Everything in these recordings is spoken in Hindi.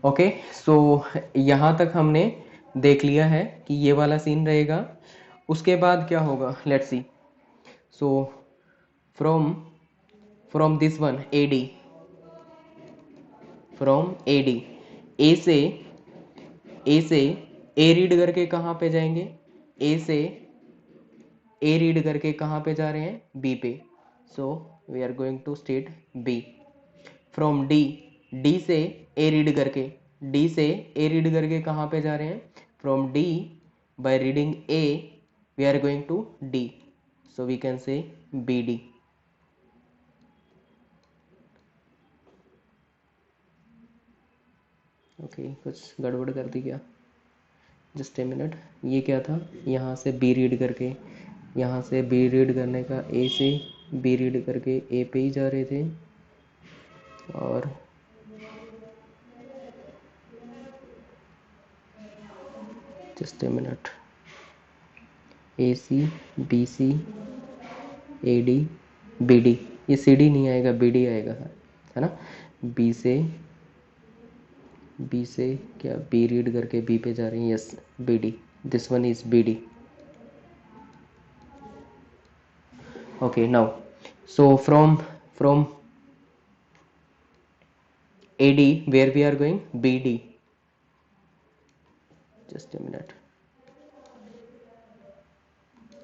ओके, सो यहाँ तक हमने देख लिया है कि ये वाला सीन रहेगा। उसके बाद क्या होगा, let's C. So from from this one AD, from AD, ए से ए रीड करके कहाँ पे जाएंगे, ए से ए रीड करके कहाँ पे जा रहे हैं, बी पे। So we are going to state B. From D, D से ए रीड करके, डी से ए रीड करके कहाँ पे जा रहे हैं, from D by reading A we are going to D. So we can say B D. Okay, कुछ गड़बड़ कर दी क्या, जस्ट ए मिनट। ये क्या था, यहाँ से बी रीड करके, यहाँ से बी रीड करने का ए से बी रीड करके ए पे ही जा रहे थे, और just a minute, A C B C A D B D, ये सी डी नहीं आएगा, बी डी आएगा, है ना। बी से क्या, बी रीड करके बी पे जा रही हैं, yes B D, this one is B D. Okay now, so from AD where we are going, BD, just a minute,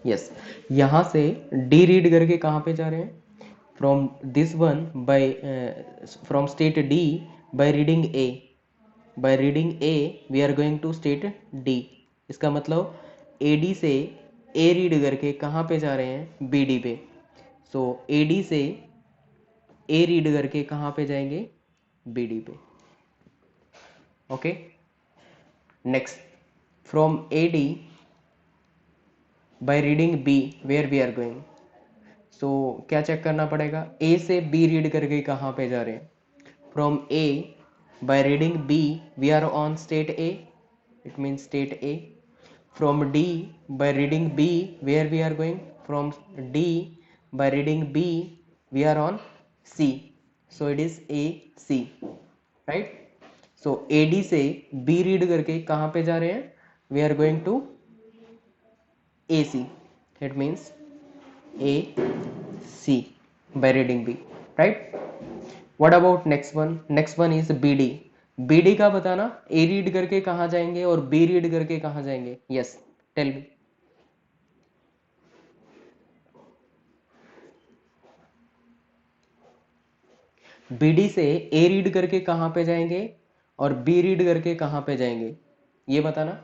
yes, यहाँ से D रीड करके कहाँ पे जा रहे हैं, from this one by, from state D by reading A, by reading A we are going to state D। इसका मतलब AD से A रीड करके कहाँ पे जा रहे हैं, BD पे। सो AD से A रीड करके कहाँ पे जाएंगे, BD पे। Okay, next from AD by reading B where we are going. So क्या चेक करना पड़ेगा, A से B रीड करके कहाँ पे जा रहे हैं, from A by reading B we are on state A, it means state A। From D by reading B where we are going, from D by reading B we are on C, so it is AC, right. So AD से B रीड करके कहाँ पे जा रहे हैं, we are going to AC, it means AC by reading B, right? What about next one? Next one is BD. BD का बताना, A रीड करके कहाँ जाएंगे और B रीड करके कहाँ जाएंगे, yes tell me। BD से A रीड करके कहाँ पे जाएंगे और B रीड करके कहाँ पे जाएंगे, ये बताना।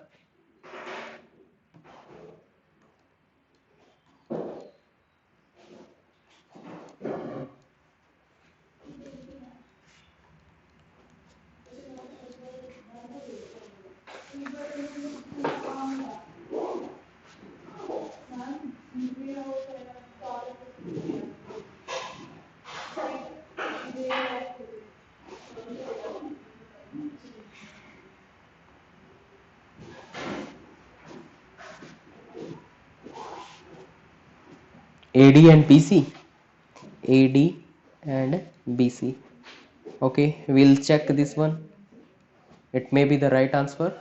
AD and BC, AD and BC, okay, we'll check this one, it may be the right answer।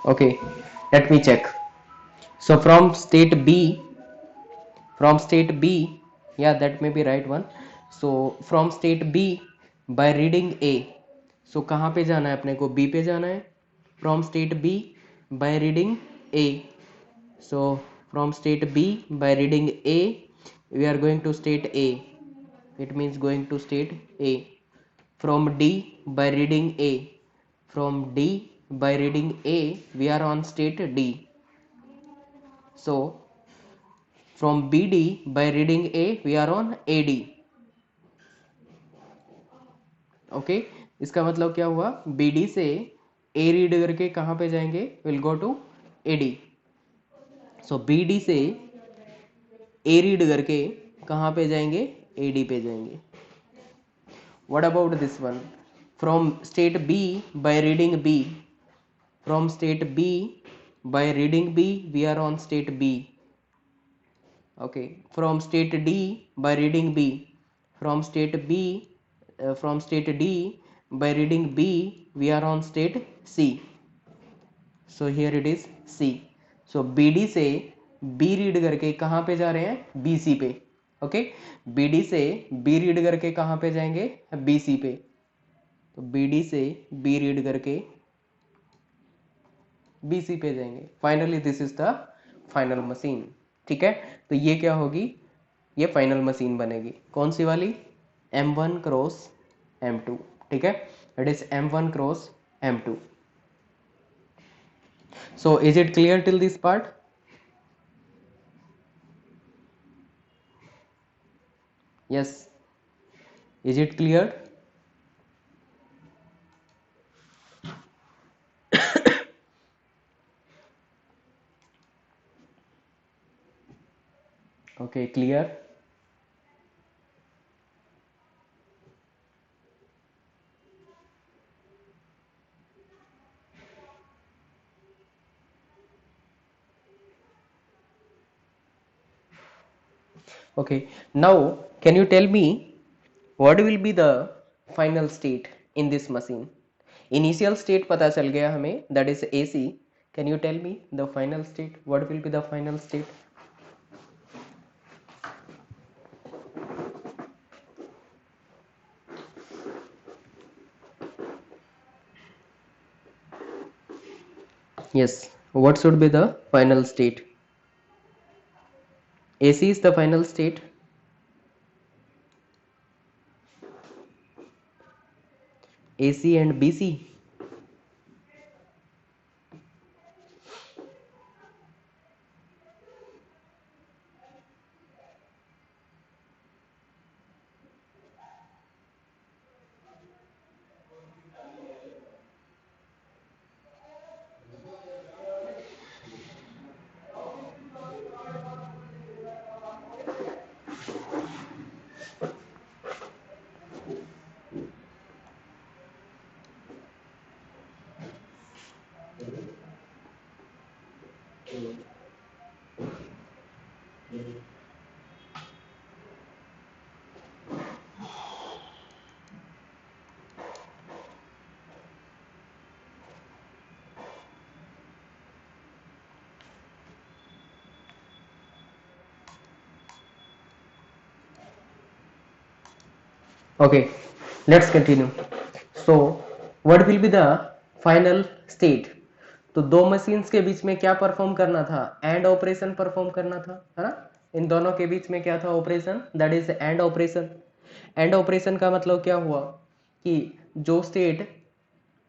Okay, let me check. So from state B, yeah, that may be right one। So from state B by reading A, so कहाँ पे जाना है अपने को, B पे जाना है। from state B by reading A, so from state B by reading A we are going to state A, it means going to state A। from D by reading A, from D by reading A we are on state D। So from BD by reading A we are on AD. Okay, इसका मतलब क्या हुआ, BD से A रीड करके कहाँ पे जाएंगे, will go to AD. So BD से A रीड करके कहाँ पे जाएंगे, AD पे जाएंगे. What about this one? From state B by reading B. From state B by reading B we are on state B. Okay, from state D by reading B. From state B, from state D by reading B we are on state C. So here it is C. So BD से B रीड करके कहाँ पे जा रहे हैं, BC पे. ओके, BD से B रीड करके कहाँ पे जाएंगे, BC पे. तो BD से B रीड करके BC पे जाएंगे. Finally this is the final machine. ठीक है, तो ये क्या होगी, ये फाइनल मशीन बनेगी. कौन सी वाली, M1 क्रॉस M2. ठीक है, it is M1 cross M2. So is it clear till this part? Yes, is it clear? Okay, clear. Okay, now can you tell me what will be the final state in this machine? Initial state पता चल गया हमें, that is AC. Can you tell me the final state, what will be the final state? Yes, what should be the final state? AC is the final state. AC and BC. Okay, let's continue. So what will be the final state? तो दो मशीन्स के बीच में क्या परफॉर्म करना था, एंड ऑपरेशन परफॉर्म करना था, है ना. इन दोनों के बीच में क्या था, operation, that is and operation. And operation का मतलब क्या हुआ कि जो स्टेट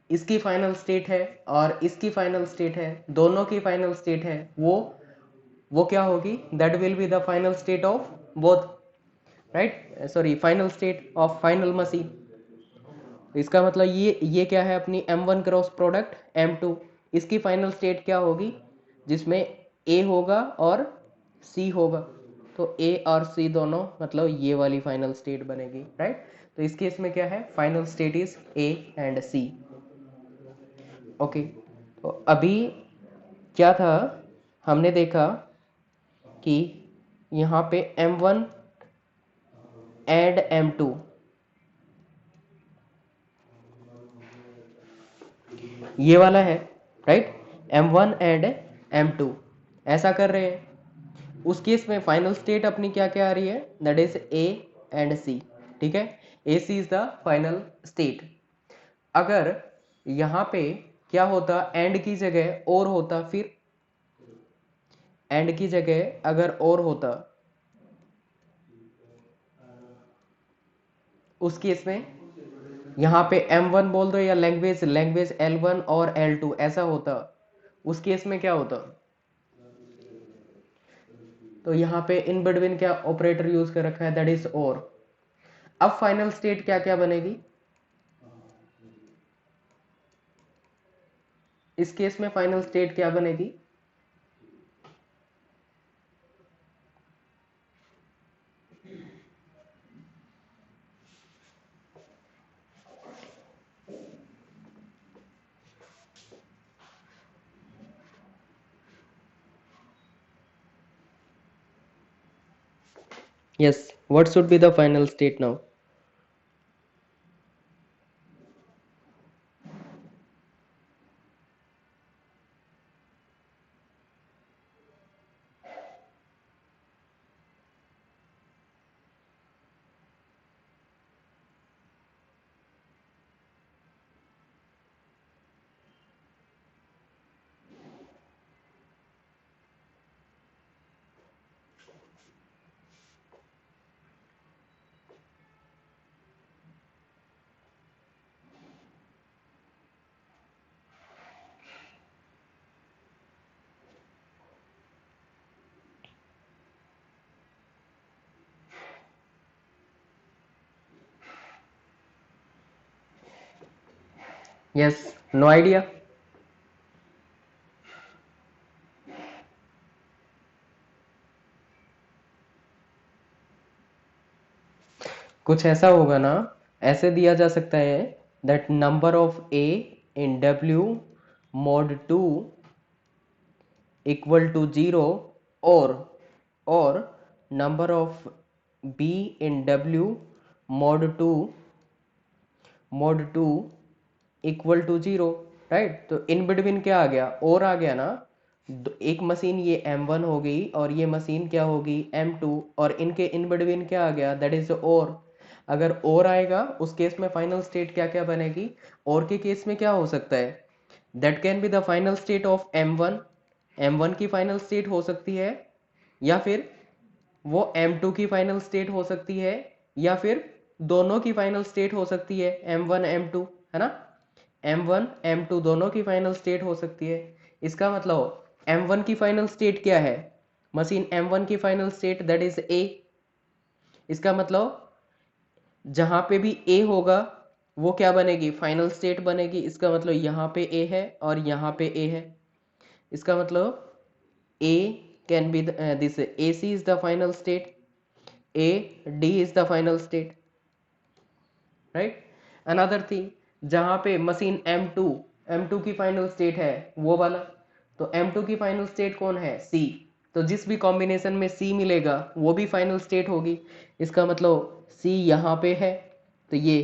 इसकी फाइनल स्टेट है और इसकी फाइनल स्टेट है, दोनों की फाइनल स्टेट है, वो क्या होगी, that will be the final state of both, right, sorry, final state of final machine. इसका मतलब ये क्या है, अपनी M1 क्रॉस प्रोडक्ट M2, इसकी फाइनल स्टेट क्या होगी, जिसमें A होगा और C होगा. तो A और C दोनों, मतलब ये वाली फाइनल स्टेट बनेगी, राइट. तो इस केस में क्या है, final state is A and C. Okay, तो अभी क्या था, हमने देखा कि यहाँ पे M1 एंड M2, ये वाला है, राइट, M1 एंड M2 ऐसा कर रहे हैं. उस केस में फाइनल स्टेट अपनी क्या क्या आ रही है, that is A and C. ठीक है, AC is the final state. अगर यहाँ पे क्या होता, एंड की जगह और होता, फिर एंड की जगह अगर और होता, उस केस में यहाँ पे M1 बोल दो या लैंग्वेज L1 और L2 ऐसा होता, उस केस में क्या होता, तो यहाँ पे इन बिटवीन क्या ऑपरेटर यूज कर रखा है, दैट इज और। अब फाइनल स्टेट क्या क्या बनेगी, इस केस में फाइनल स्टेट क्या बनेगी, yes, what should be the final state now? Yes, no idea. कुछ ऐसा होगा ना, ऐसे दिया जा सकता है that number of A in W mod 2 equal to 0, और number of B in W mod 2 equal to 0, right. तो इन बिटवीन क्या आ गया, और आ गया ना। एक मशीन ये M1 हो गई और ये मशीन क्या होगी M2, और इनके इन बिटवीन क्या आ गया, दैट इज और। अगर और आएगा उस केस में फाइनल स्टेट क्या क्या बनेगी, और के केस में क्या हो सकता है, that can be the final state of M1 की फाइनल स्टेट हो सकती है, या फिर वो M2 की फाइनल स्टेट हो सकती है, या फिर दोनों की फाइनल स्टेट हो सकती है, M1 M2, है ना। M1 M2 दोनों की फाइनल स्टेट हो सकती है। इसका मतलब M1 की फाइनल स्टेट क्या है, मशीन M1 की final state that is A। इसका मतलब जहां पे भी A होगा वो क्या बनेगी, फाइनल स्टेट बनेगी। इसका मतलब यहाँ पे A है और यहाँ पे A है। इसका मतलब A can be this AC is the final state, A D is the final state, right? Another thing, जहां पे मशीन M2 की फाइनल स्टेट है वो वाला, तो M2 की फाइनल स्टेट कौन है, C। तो जिस भी कॉम्बिनेशन में C मिलेगा वो भी फाइनल स्टेट होगी। इसका मतलब C यहाँ पे है तो ये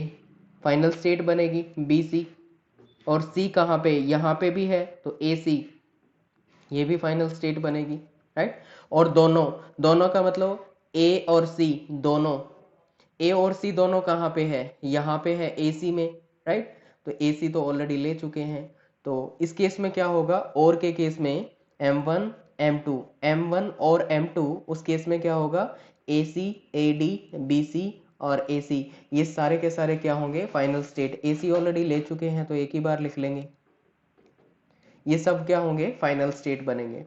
फाइनल स्टेट बनेगी BC, और C कहाँ पे, यहाँ पे भी है तो AC, ये भी फाइनल स्टेट बनेगी, राइट। और दोनों दोनों का मतलब A और C दोनों, ए और सी दोनों कहाँ पे है, यहाँ पे है AC में, राइट। तो AC तो ऑलरेडी ले चुके हैं। तो इस केस में क्या होगा, और के केस में M1 M1 और M2, उस केस में क्या होगा, AC AD BC और AC, ये सारे के सारे क्या होंगे, फाइनल स्टेट। AC ऑलरेडी ले चुके हैं तो एक ही बार लिख लेंगे, ये सब क्या होंगे, फाइनल स्टेट बनेंगे।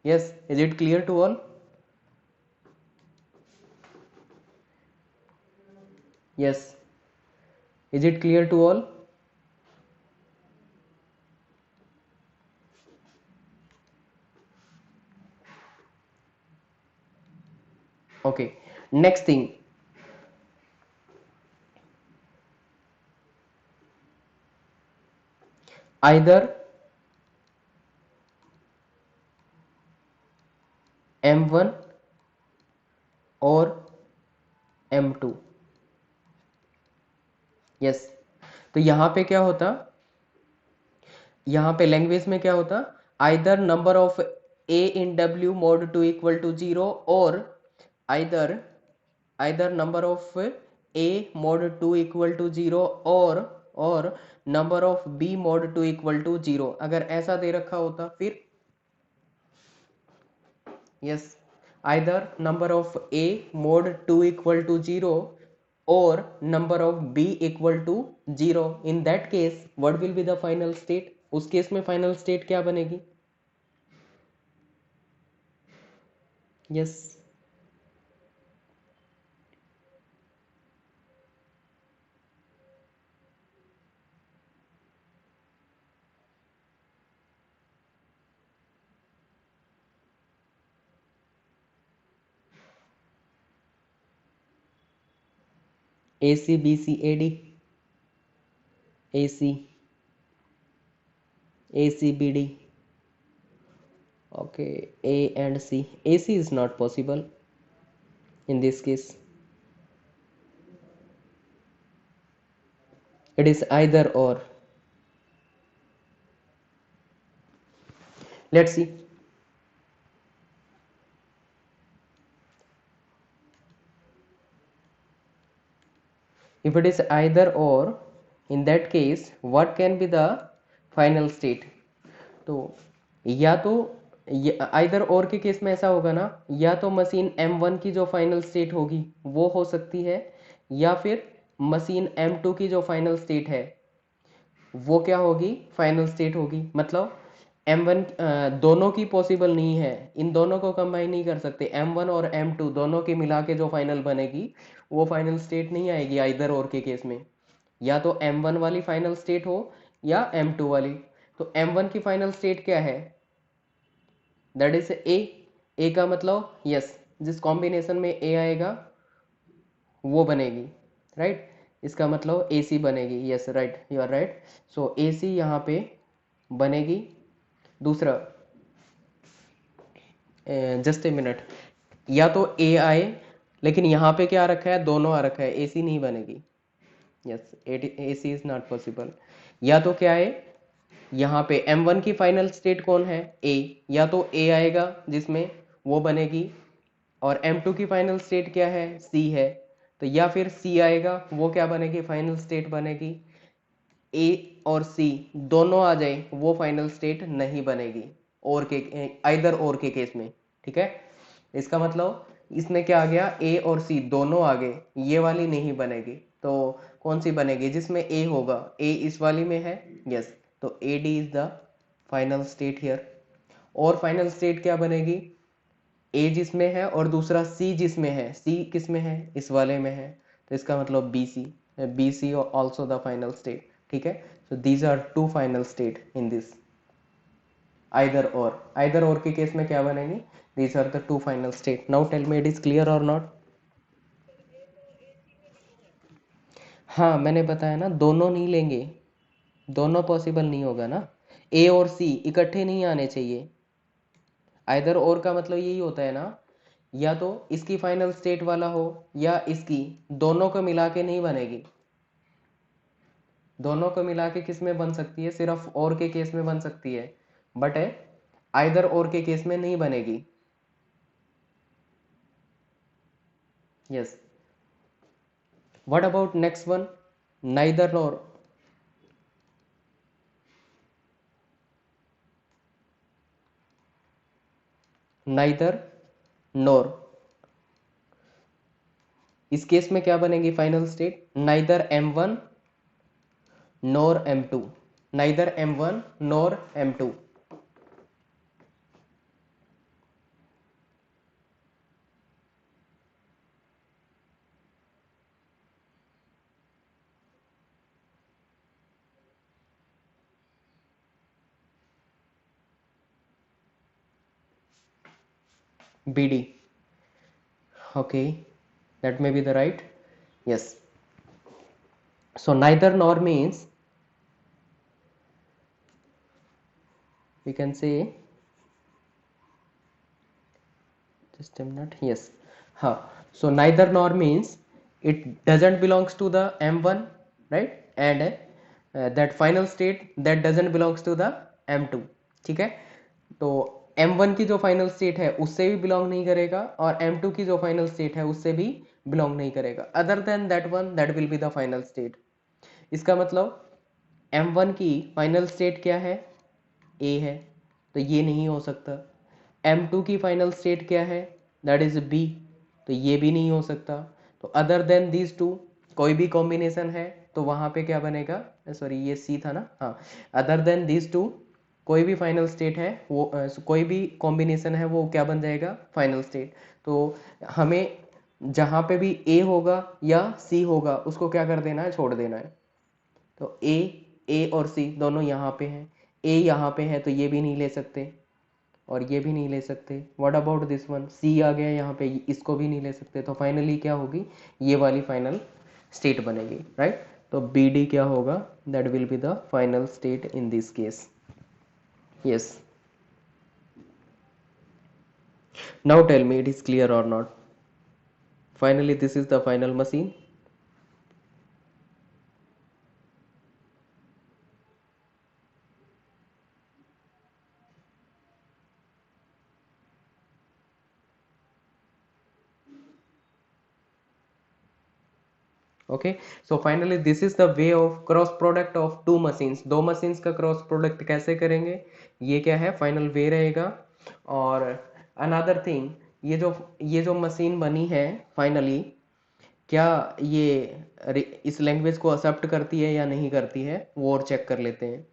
Yes, is it clear to all? Yes, is it clear to all? Okay, next thing, either M1 और M2। यस, तो यहाँ पे क्या होता, यहाँ पे लैंग्वेज में क्या होता, either number of A in W mod 2 equal to 0, और either either number of A mod 2 equal to 0, और number of B mod 2 equal to 0। अगर ऐसा दे रखा होता फिर, yes, either number of A mod 2 equal to 0 or number of B equal to 0, in that case what will be the final state, उस केस में फाइनल स्टेट क्या बनेगी, yes. A C B C A D, A C, A C B D. Okay, A and C. AC is not possible in this case. It is either or. Let's see. If it is either or, in that case, what can be the final state? तो या तो आइदर और के केस में ऐसा होगा ना, या तो मशीन M1 की जो फाइनल स्टेट होगी वो हो सकती है, या फिर मशीन M2 की जो फाइनल स्टेट है वो क्या होगी, फाइनल स्टेट होगी. मतलब M1 दोनों की पॉसिबल नहीं है, इन दोनों को कंबाइन नहीं कर सकते. M1 और M2 दोनों के मिला के जो फाइनल बनेगी वो फाइनल स्टेट नहीं आएगी आइदर और के केस में. या तो M1 वाली फाइनल स्टेट हो या M2 वाली. तो M1 की फाइनल स्टेट क्या है, दैट इज ए. ए का मतलब यस, जिस कॉम्बिनेशन में ए आएगा वो बनेगी, राइट. इसका मतलब ए सी बनेगी. Yes right, you are right. So A C यहाँ पे बनेगी. दूसरा, जस्ट ए मिनट, या तो ए आए, लेकिन यहाँ पे क्या आ रखा है, दोनों आ रखा है, ए सी नहीं बनेगी. Yes, A C is not possible. या तो क्या है, यहाँ पे M1 की फाइनल स्टेट कौन है, ए. या तो ए आएगा जिसमें वो बनेगी, और M2 की फाइनल स्टेट क्या है, सी है. तो या फिर सी आएगा, वो क्या बनेगी, फाइनल स्टेट बनेगी. ए और सी दोनों आ जाए वो फाइनल स्टेट नहीं बनेगी, और के आइदर और के केस में. ठीक है, इसका मतलब इसमें क्या आ गया, ए और सी दोनों आ गए, ये वाली नहीं बनेगी. तो कौन सी बनेगी, जिसमें ए होगा, ए इस वाली में है. यस, तो A D is the final state here. और फाइनल स्टेट क्या बनेगी, ए जिसमें है और दूसरा सी जिसमें है. सी किस में है, इस वाले में है. तो इसका मतलब B C, B C also the final state. ठीक है, so these are two final state in this either or. Either or के केस में क्या बनेगी, these are the two final state. Now tell me, it is clear or not. हाँ मैंने बताया ना, दोनों नहीं लेंगे, दोनों पॉसिबल नहीं होगा ना. ए और सी इकट्ठे नहीं आने चाहिए. आइदर और का मतलब यही होता है ना, या तो इसकी फाइनल स्टेट वाला हो या इसकी, दोनों को मिला के नहीं बनेगी. दोनों को मिला के किस में बन सकती है, सिर्फ और के केस में बन सकती है, बट आइदर और के केस में नहीं बनेगी. Yes. What about next one, neither nor. Neither nor, इस केस में क्या बनेगी final state, neither M1 nor M2. Neither M1 nor M2. BD. Okay, that may be the right. Yes. So neither nor means we can say, just a minute. Yes. Huh. So neither nor means it doesn't belongs to the M1, right? And that final state that doesn't belongs to the M2. ठीक है, तो M1 की जो फाइनल स्टेट है उससे भी बिलोंग नहीं करेगा, और M2 की जो फाइनल स्टेट है उससे भी बिलोंग नहीं करेगा. Other than that one, that will be the final state. इसका मतलब M1 की फाइनल स्टेट क्या है, ए है, तो ये नहीं हो सकता. M2 की फाइनल स्टेट क्या है, दैट इज बी, तो ये भी नहीं हो सकता. तो अदर देन दीज टू कोई भी कॉम्बिनेशन है तो वहां पे क्या बनेगा, सॉरी ये सी था ना, हाँ. अदर देन दीज टू कोई भी फाइनल स्टेट है वो कोई भी कॉम्बिनेशन है वो क्या बन जाएगा, फाइनल स्टेट। तो हमें जहाँ पे भी ए होगा या सी होगा उसको क्या कर देना है, छोड़ देना है। तो ए और सी दोनों यहाँ पे हैं, ए यहाँ पे है तो ये भी नहीं ले सकते और ये भी नहीं ले सकते। व्हाट अबाउट दिस वन, सी आ गया यहाँ पे, इसको भी नहीं ले सकते। तो फाइनली क्या होगी, ये वाली फाइनल स्टेट बनेगी, राइट। तो बी डी क्या होगा, that will be the final state in this case. Yes, now tell me it is clear or not. Finally this is the final machine. Okay, so finally this is the way of cross product of two machines. दो machines का cross product कैसे करेंगे, ये क्या है, final way रहेगा। और another thing, ये जो मशीन बनी है फाइनली, क्या ये इस लैंग्वेज को एक्सेप्ट करती है या नहीं करती है, वो और चेक कर लेते हैं।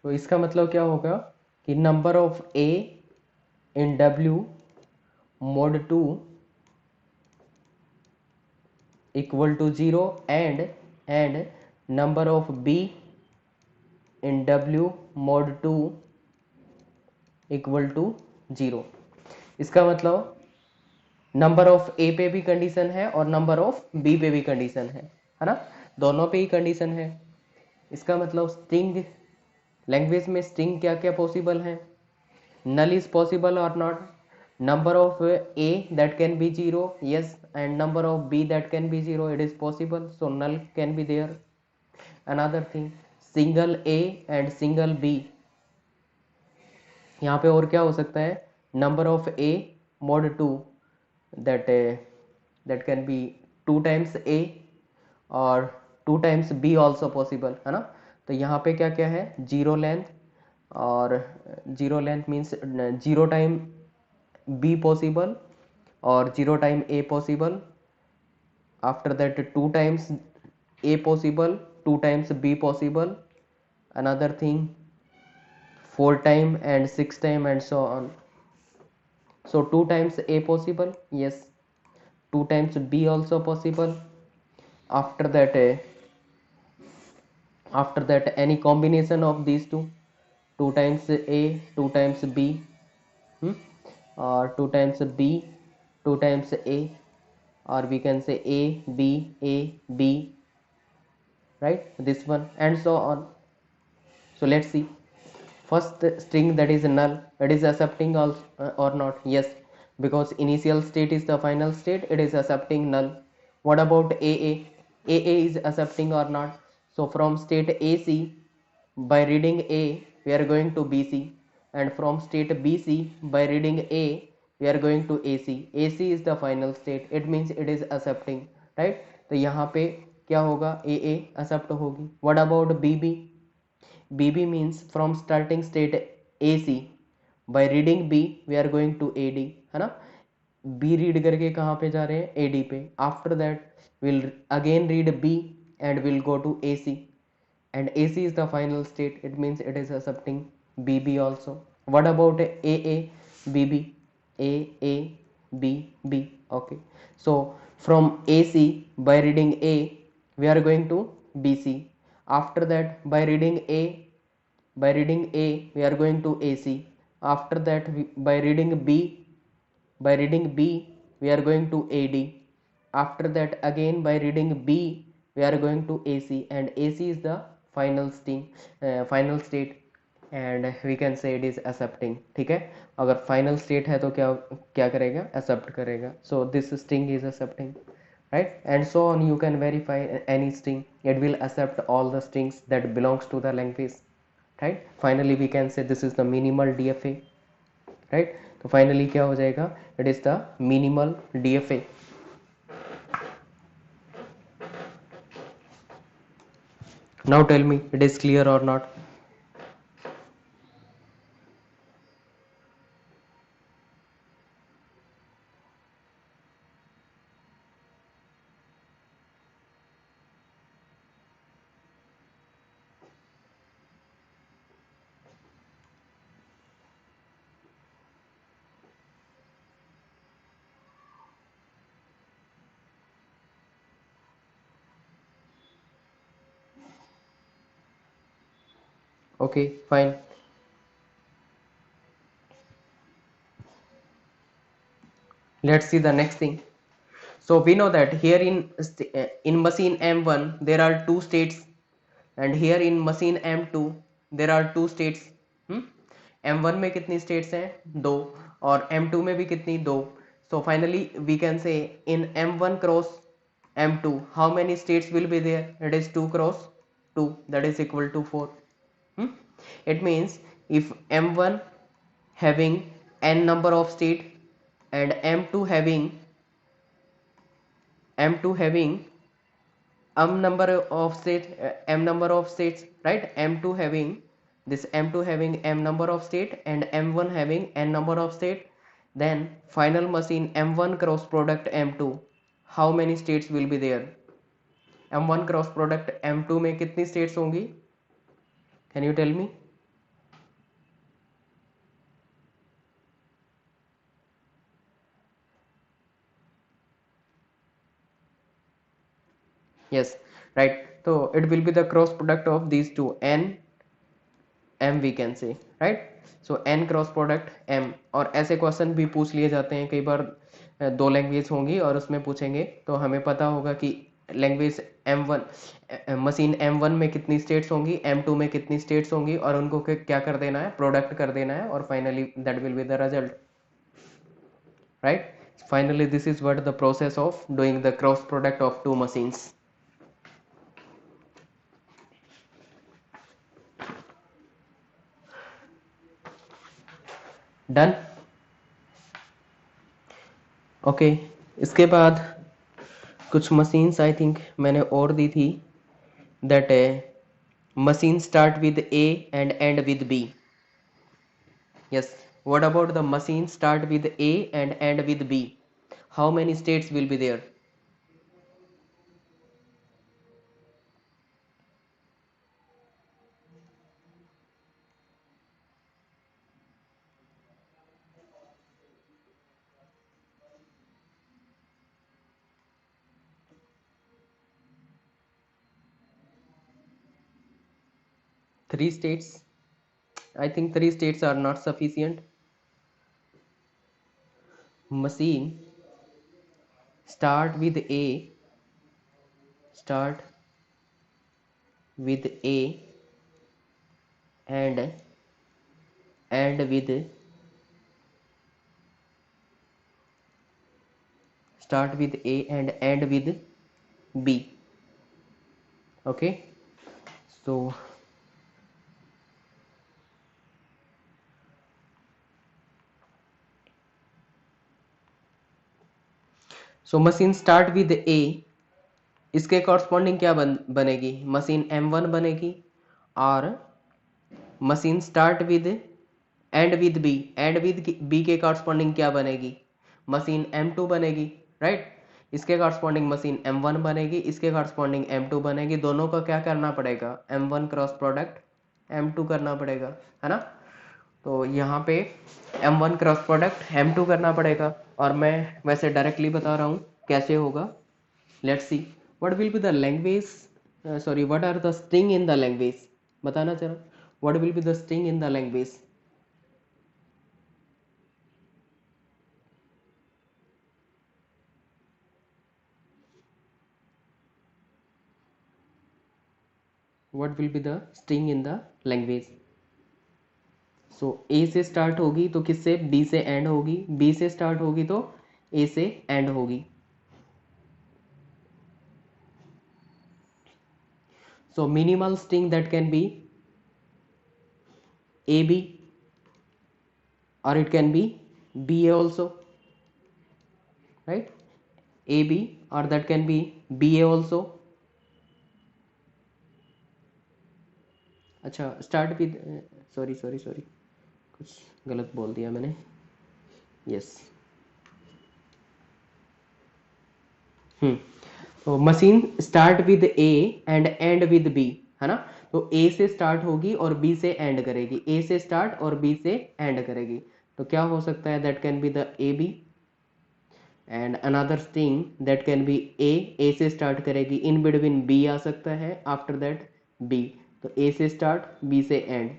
तो इसका मतलब क्या होगा कि number of A in W mod 2 equal to 0 and number of b in w mod 2 equal to 0। इसका मतलब नंबर ऑफ ए पे भी कंडीशन है और नंबर ऑफ बी पे भी कंडीशन है ना, दोनों पे ही कंडीशन है। इसका मतलब स्ट्रिंग लैंग्वेज में स्ट्रिंग क्या क्या पॉसिबल है, null is possible or not, number of a that can be 0, yes, and number of b that can be 0, it is possible, so null can be there। another thing, single a and single b, यहाँ पे और क्या हो सकता है, number of a mod 2 that can be 2 times a और 2 times b also possible, है ना। तो यहाँ पे क्या क्या है, जीरो लेंथ, और zero length means zero time b possible और zero time a possible, after that 2 times a possible, 2 times b possible, another thing 4 time and 6 time and so on। so 2 times a possible, yes, 2 times b also possible, after that any combination of these two, 2 times a, 2 times b, or 2 times b, 2 times a, or we can say a b, right, this one and so on। so let's see, first string, that is null, it is accepting also or not, yes, because initial state is the final state, it is accepting null। what about aa is accepting or not, so from state ac, by reading a we are going to bc, and from state bc by reading a we are going to ac is the final state, it means it is accepting, right। तो यहाँ पे क्या होगा, ए एक्सेप्ट होगी। What about bb means from starting state ac, by reading b we are going to ad, है ना। b रीड करके कहाँ पे जा रहे हैं, ad पे, after that we'll again read b and we'll go to ac, and ac is the final state, it means it is accepting bb also। what about aa bb, aa b, okay, so from ac by reading a we are going to bc, after that by reading a we are going to ac, after that by reading b we are going to ad, after that again by reading b we are going to ac, and ac is the final state, and we can say it is accepting। ठीक है, अगर फाइनल स्टेट है तो क्या क्या करेगा, एक्सेप्ट करेगा। So this string is accepting, right, and so on you can verify any string, it will accept all the strings that belongs to the language, right। finally we can say this is the minimal dfa, right। तो फाइनली क्या हो जाएगा, it is the minimal DFA. Now tell me, it is clear or not? Okay, fine. Let's see the next thing. So we know that here in machine M1 there are two states, and here in machine M2 there are two states. M1 में कितनी states हैं? दो. और M2 में भी कितनी? दो. So finally we can say in M1 cross M2 how many states will be there? It is 2 cross 2, that is equal to 4. It means if M1 having n number of state and M2 having m number of states, right? M2 having m number of state and M1 having n number of state, then final machine M1 cross product M2 how many states will be there? M1 cross product M2 में कितनी states होंगी? Can you tell me? Yes, right. So it will be the cross product of these two, n m we can say, right? So n cross product m. और ऐसे क्वेश्चन भी पूछ लिए जाते हैं कई बार, दो लैंग्वेज होंगी और उसमें पूछेंगे तो हमें पता होगा कि लैंग्वेज M1 मशीन M1 में कितनी स्टेट्स होंगी, M2 में कितनी स्टेट्स होंगी, और उनको क्या कर देना है? प्रोडक्ट कर देना है, और finally that will be the result, right? Finally this is what the process of doing the cross product of two machines. Done. Okay, इसके बाद कुछ मशीन्स आई थिंक मैंने और दी थी, that machine start with A and end with B. Yes, what about the machine start with A and end with B? How many states will be there? Three states. I think three states are not sufficient. Machine start with A, start with A and with start with A and with B. Okay, so machine start with A, इसके कॉरस्पॉन्डिंग क्या बनेगी? मशीन M1 बनेगी. और machine start with end with B, end with B के कॉरस्पॉन्डिंग क्या बनेगी? मशीन M2 बनेगी, राइट? इसके कॉरस्पॉन्डिंग मशीन M1 बनेगी, इसके कॉरस्पॉन्डिंग M2 बनेगी. दोनों का क्या करना पड़ेगा? M1 क्रॉस प्रोडक्ट M2 करना पड़ेगा, है ना? तो यहाँ पे M1 क्रॉस प्रोडक्ट M2 करना पड़ेगा, और मैं वैसे डायरेक्टली बता रहा हूँ कैसे होगा. Let's see what will be the language, sorry what are the string in the language? बताना जरा, what will be the string in the language? What will be the string in the language? So A से स्टार्ट होगी तो किससे? बी से एंड होगी. बी से स्टार्ट होगी तो ए से एंड होगी. So minimal string that can be AB, or it can be BA also, right? AB, or that can be BA also. अच्छा start with, sorry sorry sorry, कुछ गलत बोल दिया मैंने। यस, तो machine start with A and end with B, है ना। तो ए से स्टार्ट होगी और बी से एंड करेगी, ए से स्टार्ट और बी से एंड करेगी। तो क्या हो सकता है, that can be the A B. And another thing that can be A से स्टार्ट करेगी, इन बिटवीन बी आ सकता है, आफ्टर दैट बी। तो ए से स्टार्ट बी से एंड,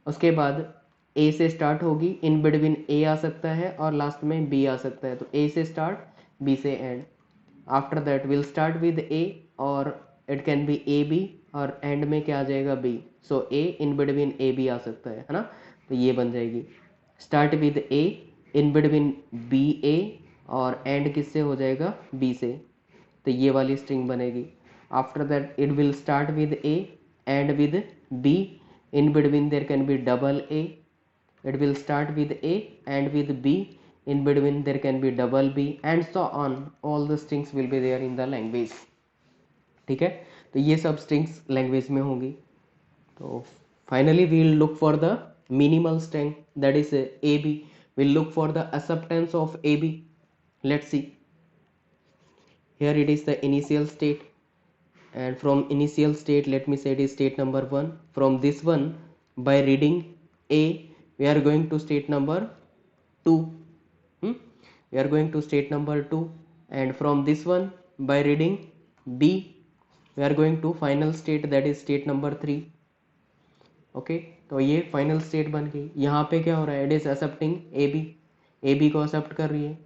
उसके बाद ए से स्टार्ट होगी, इन बिटवीन ए आ सकता है और लास्ट में बी आ सकता है। तो ए से स्टार्ट बी से end, after that will start with A और it can be A B, और एंड में क्या आ जाएगा, B. So A in between A B आ सकता है ना। तो ये बन जाएगी start with A, in between B A, और एंड किससे हो जाएगा, बी से। तो ये वाली स्ट्रिंग बनेगी। After that it will start with A and with B, in between there can be double a, it will start with a and with b, in between there can be double b, and so on, all the strings will be there in the language। ठीक है, तो ये सब स्ट्रिंग्स लैंग्वेज में होंगी। तो finally we will look for the minimal string, that is A B, will look for the acceptance of a b। let's see, here it is the initial state, and from initial state let me say it is state number 1, from this one by reading a we are going to state number 2, we are going to state number 2, and from this one by reading b we are going to final state, that is state number 3। Okay, तो ये फाइनल स्टेट बन गई। यहाँ पे क्या हो रहा है, it is accepting A B को एक्सेप्ट कर रही है।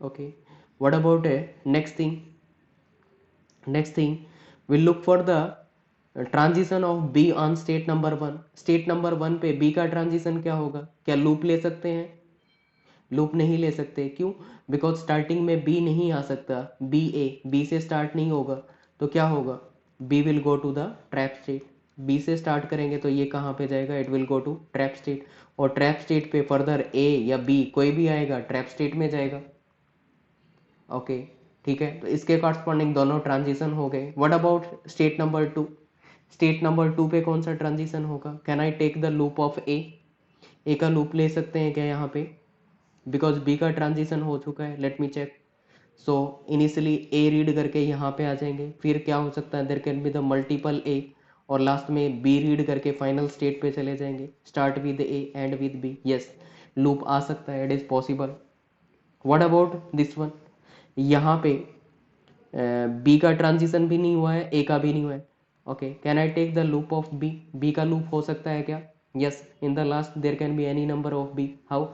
Okay, what about next thing, next thing we'll look for the transition of B on state number 1। State number 1 पे बी का ट्रांजिशन क्या होगा, क्या लूप ले सकते हैं, लूप नहीं ले सकते, क्यों, बिकॉज स्टार्टिंग में बी नहीं आ सकता, बी से स्टार्ट नहीं होगा। तो क्या होगा, B will go to the trap state, B से स्टार्ट करेंगे तो ये कहाँ पे जाएगा, it will go to trap state, और ट्रैप स्टेट पे फर्दर ए या बी कोई भी आएगा ट्रैप स्टेट में जाएगा। ओके, ठीक है, तो इसके कॉरस्पॉन्डिंग दोनों ट्रांजिशन हो गए। What about state number 2, state number 2 पे कौन सा ट्रांजिशन होगा, can I take the loop of A का लूप ले सकते हैं क्या यहाँ पे, बिकॉज बी का ट्रांजिशन हो चुका है। Let me check, so initially A read करके यहाँ पे आ जाएंगे, फिर क्या हो सकता है, there can be the multiple A, और लास्ट में बी रीड करके फाइनल स्टेट पे चले जाएंगे, start with A and with B. Yes, loop आ सकता है, it is possible. What about this one, यहाँ पे बी का ट्रांजिशन भी नहीं हुआ है, ए का भी नहीं हुआ है। Okay, can I take the loop of B, B का लूप हो सकता है क्या, yes, in the last there can be any number of B, how,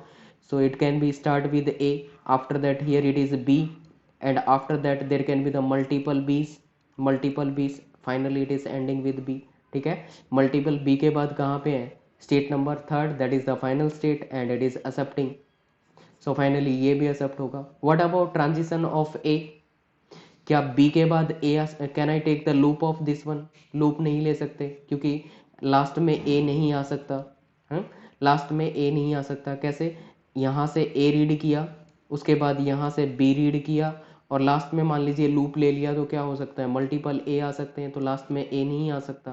so it can be start with a, after that here it is b, and after that there can be the multiple b's, finally it is ending with b। ठीक है, मल्टीपल b के बाद कहाँ पे है, state number 3, that is the final state and it is accepting. So finally ये भी एक्सेप्ट होगा। What about transition of A, क्या बी के बाद A, can I take the loop of this one, loop नहीं ले सकते क्योंकि लास्ट में ए नहीं आ सकता, लास्ट में ए नहीं आ सकता, कैसे, यहाँ से ए रीड किया, उसके बाद यहाँ से बी रीड किया, और लास्ट में मान लीजिए लूप ले लिया, तो क्या हो सकता है, मल्टीपल ए आ सकते हैं, तो लास्ट में ए नहीं आ सकता,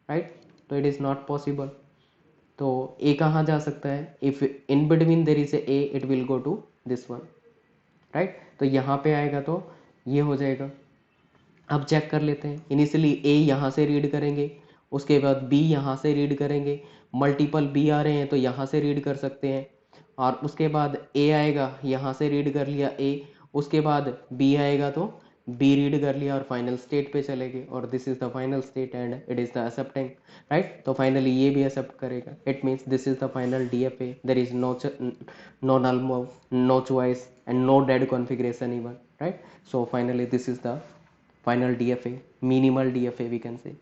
राइट, तो इट इज़ नॉट पॉसिबल। तो ए कहाँ जा सकता है, if in between there is A it will go to this one, right, तो यहाँ पे आएगा तो ये हो जाएगा। अब चेक कर लेते हैं, इनिशियली ए यहाँ से रीड करेंगे, उसके बाद बी यहाँ से रीड करेंगे, मल्टीपल बी आ रहे हैं तो यहाँ से रीड कर सकते हैं, और उसके बाद ए आएगा, यहाँ से रीड कर लिया ए, उसके बाद बी आएगा तो बी रीड कर लिया और फाइनल स्टेट पे चले गए, और this is the final state and it is the accepting, right. तो फाइनली ये भी एक्सेप्ट करेगा, it means this is the final DFA, there is no null move, no choice and no dead configuration even, right। So finally this is the final DFA, minimal DFA we can say।